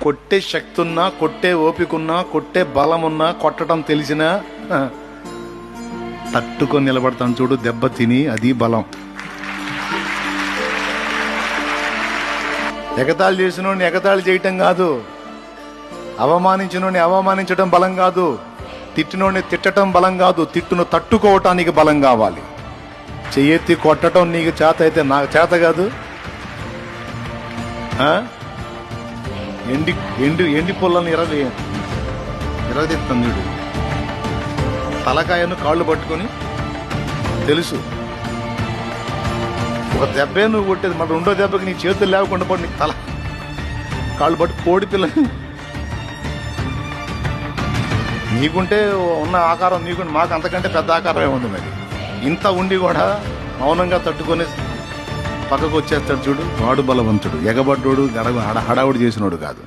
కొట్టే శక్తి ఉన్నా, కొట్టే ఓపికన్నా, కొట్టే బలమున్నా, కొట్టడం తెలిసినా తట్టుకొని నిలబడతాను చూడు, దెబ్బ తిని, అది బలం. ఎగతాళి చేసినోడిని ఎగతాళి చేయటం కాదు, అవమానించినోడిని అవమానించడం బలం కాదు, తిట్టినోడిని తిట్టడం బలం కాదు, తిట్టును తట్టుకోవటానికి బలం కావాలి. చెయ్యెత్తి కొట్టడం నీకు చేత అయితే నాకు చేత కాదు. ఎండి ఎండి ఎండి పొలాలను ఇరవదిస్తాను చూడు, తలకాయను కాళ్ళు పట్టుకొని తెలుసు ఒక దెబ్బే నువ్వు కొట్టేది, మరి రెండో దెబ్బకి నీ చేతులు లేకుండా పడి నీకు తల కాళ్ళు పట్టు కోడి పిల్ల. నీకుంటే ఉన్న ఆకారం నీకుంటే, మాకు అంతకంటే పెద్ద ఆకారమే ఉంది. మరి ఇంత ఉండి కూడా మౌనంగా తట్టుకొని పక్కకు వచ్చేస్తాడు చూడు, వాడు బలవంతుడు. ఎగబడ్డోడు హడావుడి చేసినోడు కాదు.